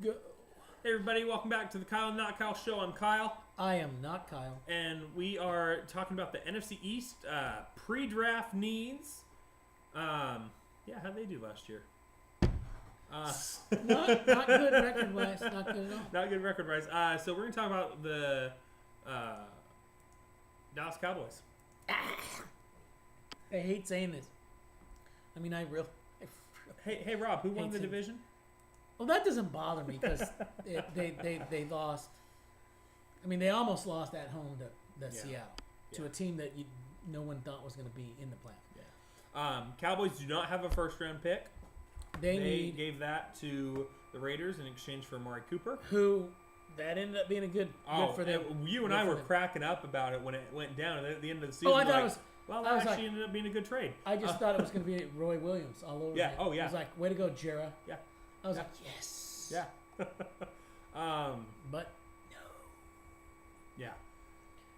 Go. Hey everybody, welcome back to the Kyle and Not Kyle show. I'm Kyle. I am not Kyle. And we are talking about the NFC East pre-draft needs. How'd they do last year? Not good record-wise. Not good at all. Not good record-wise. So we're going to talk about the Dallas Cowboys. I hate saying this. I mean, I really Hey Rob, who won the division? Well, that doesn't bother me because they lost. I mean, they almost lost at home to Seattle, to a team that no one thought was going to be in the playoffs. Yeah. Cowboys do not have a first-round pick. They gave that to the Raiders in exchange for Amari Cooper. Who that ended up being a good for them. You and I were cracking up about it when it went down at the end of the season. Oh, I thought it was. Well, that actually ended up being a good trade. I just thought it was going to be Roy Williams all over. Yeah. Oh, yeah. I was like, way to go, Jera. Yeah. I was like, yes. Yeah. But no. Yeah.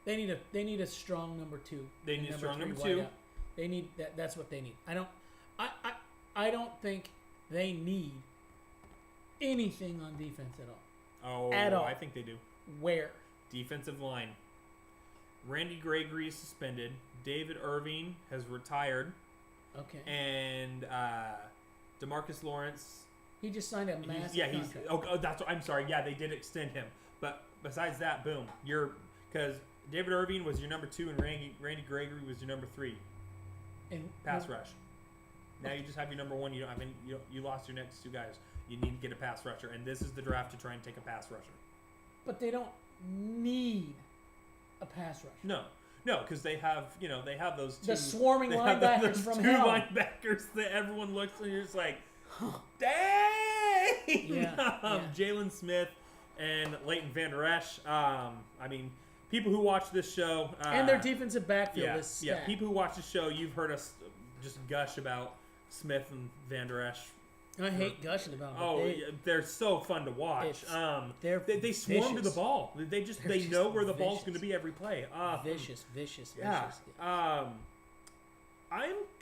They need a strong number two. They need a strong number two. They need that. That's what they need. I don't think they need anything on defense at all. Oh, at all. I think they do. Where? Defensive line. Randy Gregory is suspended. David Irving has retired. Okay. And DeMarcus Lawrence. He just signed a massive contract. That's what, I'm sorry. Yeah, they did extend him. But besides that, boom. Because David Irving was your number 2 and Randy Gregory was your number 3. And pass rush. Now you just have your number 1. You don't have any. You lost your next 2 guys. You need to get a pass rusher, and this is the draft to try and take a pass rusher. But they don't need a pass rusher. No, because they have those two. The swarming linebackers from hell. 2 linebackers that everyone looks and you're just like, dang! Yeah. Jalen Smith and Leighton Vander Esch. I mean, people who watch this show and their defensive backfield is stacked. Yeah, people who watch the show, you've heard us just gush about Smith and Vander Esch. I hate gushing about them. They're so fun to watch. They swarm to the ball. They know where the ball's going to be every play. Vicious. Yeah. I'm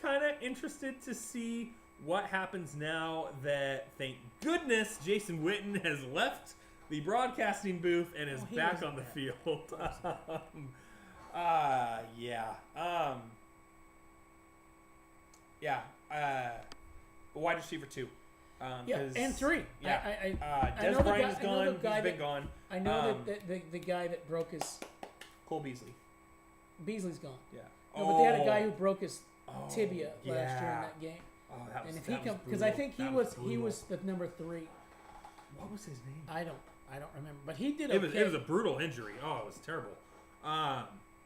kind of interested to see what happens now that, thank goodness, Jason Witten has left the broadcasting booth and is back on the field. Wide receiver 2. And 3. Yeah. Des Bryant is gone. He's been gone. I know that the guy that broke his... Cole Beasley. Beasley's gone. Yeah. No, but they had a guy who broke his tibia last year in that game. Oh, that was, and if he comes, because I think he was the number 3. What was his name? I don't remember, but he did. Okay. It was a brutal injury. Oh, it was terrible.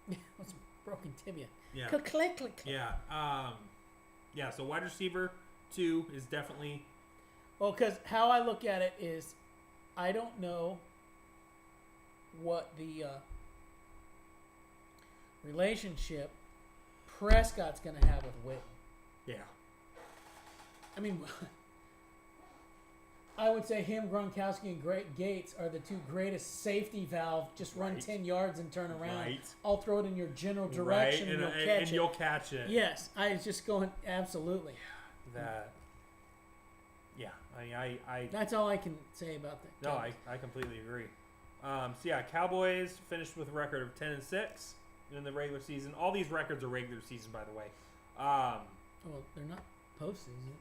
It was a broken tibia. Yeah. Click. Yeah. So wide receiver 2 is definitely. Well, because how I look at it is, I don't know what the relationship Prescott's going to have with Witten. Yeah. I mean, I would say him, Gronkowski, and Great Gates are the 2 greatest safety valve. Just run 10 yards and turn around. Right. I'll throw it in your general direction and you'll catch it. Yes, I was just going absolutely. I that's all I can say about that. No, I completely agree. Cowboys finished with a record of 10-6 in the regular season. All these records are regular season, by the way. Well, they're not postseason.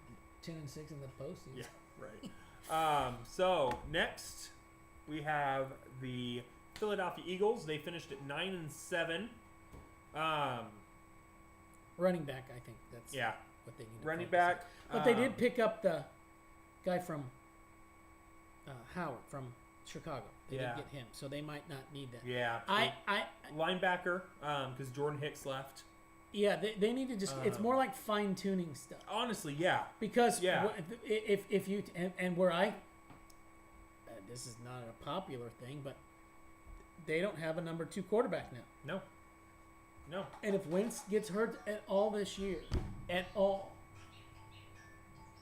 10-6 in the postseason. Yeah, right. So next we have the Philadelphia Eagles. They finished at 9-7. Running back, I think that's what they need. Running back, but they did pick up the guy from Howard from Chicago. They didn't get him, so they might not need that. Yeah, linebacker because Jordan Hicks left. Yeah, they need to just. It's more like fine tuning stuff. Honestly, yeah. Because if you and where I, this is not a popular thing, but they don't have a number 2 quarterback now. No. And if Wentz gets hurt at all this year,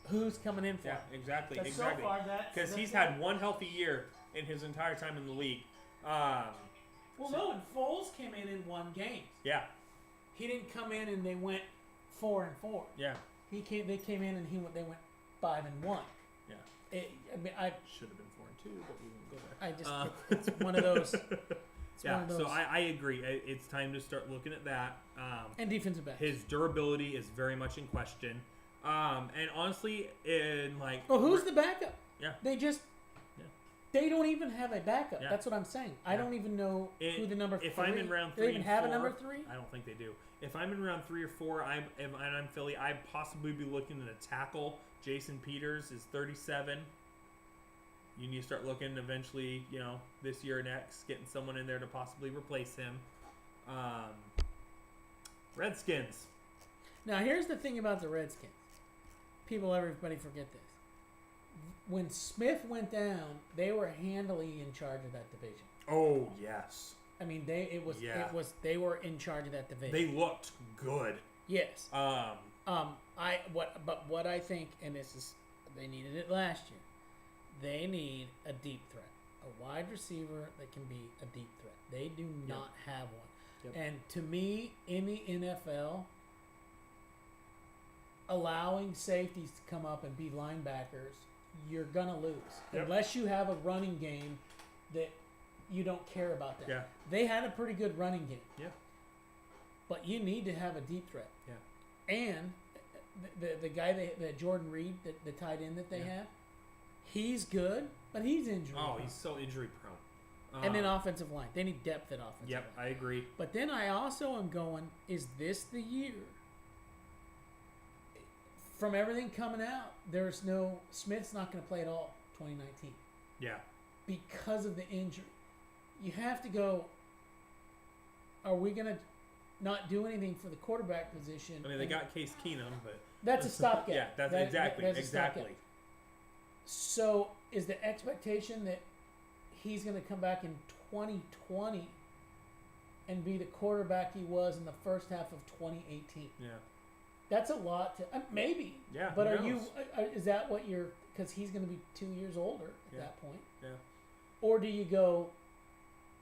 who's coming in for him? Yeah, exactly. So far, because he's had 1 healthy year in his entire time in the league. And Foles came in and won games. Yeah. He didn't come in and they went 4-4. Yeah. They came in and they went 5-1. Yeah. I should have been 4-2, but we won't go there. I just it's one of those. So I agree. It's time to start looking at that. And defensive back. His durability is very much in question. And honestly, who's the backup? Yeah. They don't even have a backup. Yeah. That's what I'm saying. I don't even know who the number 3. If I'm in round 3, do they even have a number 3? I don't think they do. If I'm in round 3 or 4, I'm Philly, I'd possibly be looking at a tackle. Jason Peters is 37. You need to start looking eventually, this year or next, getting someone in there to possibly replace him. Redskins. Now, here's the thing about the Redskins. Everybody forget this. When Smith went down, they were handily in charge of that division. Oh, yes. I mean, they were in charge of that division. They looked good. Yes. What I think, and this is, they needed it last year. They need a deep threat, a wide receiver that can be a deep threat. They do not have one. Yep. And to me, in the NFL, allowing safeties to come up and be linebackers, you're gonna lose unless you have a running game that you don't care about that. Yeah. They had a pretty good running game. Yeah. But you need to have a deep threat. Yeah. And the guy that Jordan Reed, the tight end that they have, he's good, but he's injury prone. He's so injury prone. And then offensive line. They need depth at offensive line. I agree. But then I also am going, is this the year? From everything coming out, Smith's not going to play at all 2019. Yeah. Because of the injury. You have to go, are we going to not do anything for the quarterback position? I mean, they got Case Keenum, but... That's a stopgap. Yeah, that's exactly. So, is the expectation that he's going to come back in 2020 and be the quarterback he was in the first half of 2018? Yeah. That's a lot to... maybe. Yeah, but is that what you're... Because he's going to be 2 years older at that point. Yeah. Or do you go,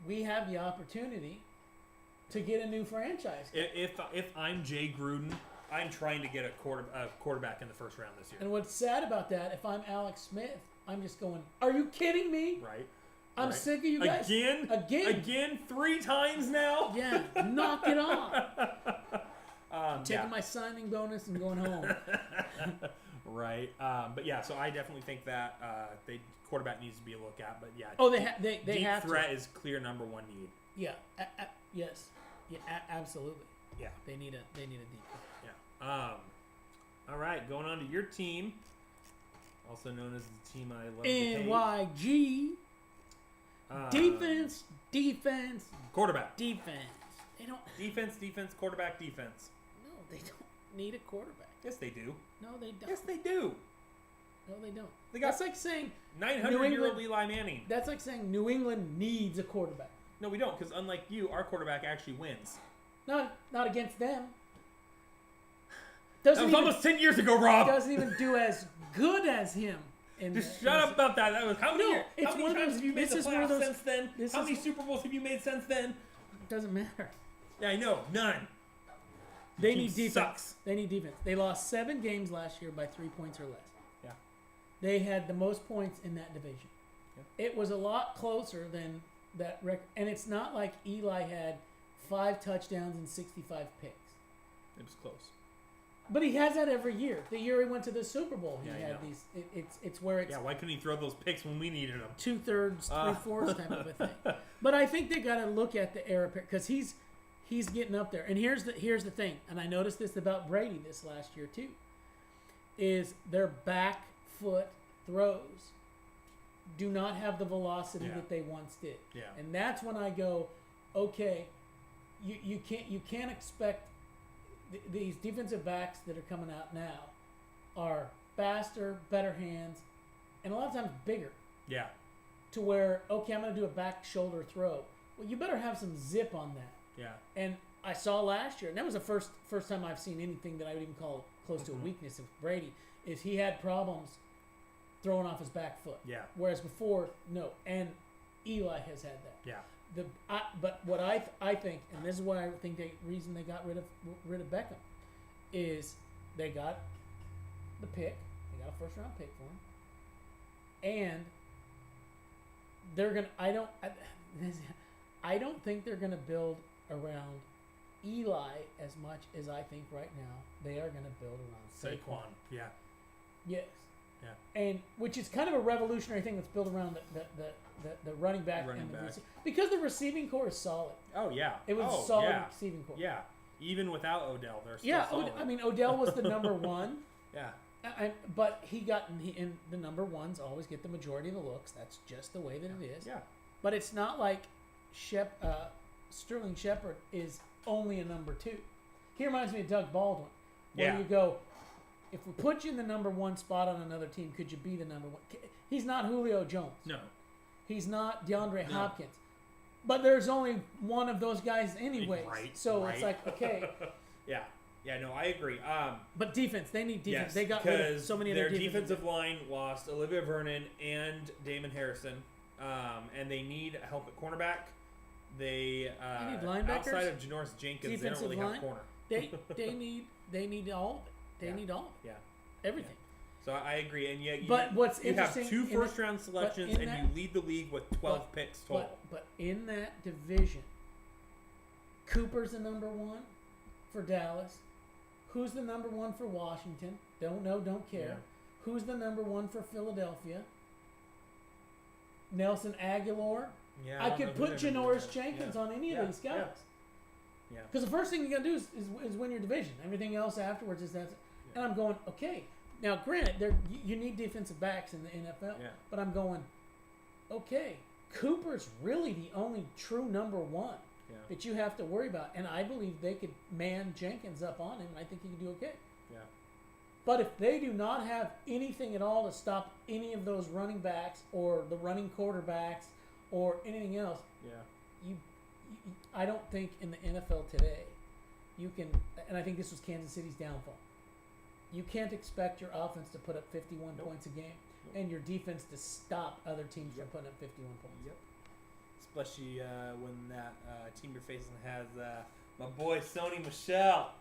we have the opportunity to get a new franchise? If I'm Jay Gruden, I'm trying to get a quarterback in the first round this year. And what's sad about that, if I'm Alex Smith, I'm just going, are you kidding me? Right. I'm sick of you guys. Again, 3 times now? Yeah, knock it off. Taking my signing bonus and going home. Right. But yeah, so I definitely think that quarterback needs to be a look at. But yeah. Oh, they have deep threat is clear number 1 need. Yeah. Yes. Yeah. Absolutely. Yeah. They need a deep threat. Yeah. All right. Going on to your team, also known as the team I love. NYG. Defense. Quarterback. Defense. They don't. Defense. Quarterback. Defense. No, they don't need a quarterback. Yes, they do. No, they don't. Yes, they do. No, they don't. That's like saying 900-year-old Eli Manning. That's like saying New England needs a quarterback. No, we don't, because unlike you, our quarterback actually wins. Not against them. That was almost 10 years ago, Rob. Doesn't even do as good as him. Just shut up about that. That was how many times have you made the playoffs since then? How many Super Bowls have you made since then? It doesn't matter. Yeah, I know. None. They need defense. Sucks. They need defense. They lost 7 games last year by 3 points or less. Yeah. They had the most points in that division. Yeah. It was a lot closer than that record. And it's not like Eli had 5 touchdowns and 65 picks. It was close. But he has that every year. The year he went to the Super Bowl, he had these. It's where it's. Yeah, why couldn't he throw those picks when we needed them? 2/3, 3/4 type of a thing. But I think they got to look at the era because he's getting up there. And here's the thing, and I noticed this about Brady this last year too. Is their back foot throws do not have the velocity that they once did. Yeah. And that's when I go, okay, you can't expect. These defensive backs that are coming out now are faster, better hands, and a lot of times bigger. Yeah. To where, okay, I'm going to do a back shoulder throw. Well, you better have some zip on that. Yeah. And I saw last year, and that was the first time I've seen anything that I would even call close to a weakness of Brady, is he had problems throwing off his back foot. Yeah. Whereas before, no. And Eli has had that. Yeah. But what I think, and this is why I think the reason they got rid of Beckham, is they got the pick. They got a first round pick for him. and they're gonna. I don't think they're gonna build around Eli as much as I think right now they are gonna build around Saquon. Yeah. Yes. Yeah. And which is kind of a revolutionary thing that's built around the running back because the receiving core is solid. Oh yeah. It was a solid receiving core. Yeah. Even without Odell, they're still solid. I mean Odell was the number one. Yeah. But and the number ones always get the majority of the looks. That's just the way that it is. Yeah. But it's not like Sterling Shepard is only a number two. He reminds me of Doug Baldwin, where you go, if we put you in the number one spot on another team, could you be the number one? He's not Julio Jones. No. He's not DeAndre Hopkins. But there's only one of those guys anyway. Right. So it's like, okay. Yeah. Yeah, no, I agree. But defense, they need defense. Yes, they got rid of so many their other defensive line lost Olivia Vernon and Damon Harrison, and they need help at cornerback. They need linebackers. Outside of Janoris Jenkins, they don't really have corner. They need all of it. They need all of it. Yeah, everything. Yeah. So I agree, and yet what's you have interesting, 2 first-round selections, and you lead the league with 12 picks total. But in that division, Cooper's the number one for Dallas. Who's the number one for Washington? Don't know, don't care. Yeah. Who's the number one for Philadelphia? Nelson Aguilar. Yeah, I could put Janoris Jenkins on any of these guys. Yeah. Because the first thing you got to do is win your division. Everything else afterwards is that. Yeah. And I'm going, okay. Now, granted, you need defensive backs in the NFL. Yeah. But I'm going, okay. Cooper's really the only true number one that you have to worry about. And I believe they could man Jenkins up on him. I think he could do okay. Yeah. But if they do not have anything at all to stop any of those running backs or the running quarterbacks or anything else, I don't think in the NFL today you can, and I think this was Kansas City's downfall. You can't expect your offense to put up 51 points a game and your defense to stop other teams from putting up 51 points. Yep. Especially when that team you're facing has my boy Sony Michel.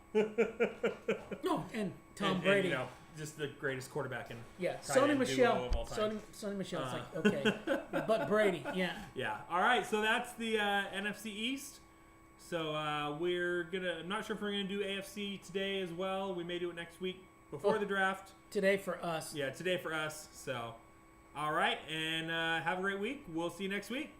No, and Tom Brady. And, just the greatest quarterback in Sony Michel. Sony Michel. It's like, okay. But Brady, Yeah. All right, so that's the NFC East. So I'm not sure if we're going to do AFC today as well. We may do it next week before the draft. Today for us. Yeah, today for us. So, all right, and have a great week. We'll see you next week.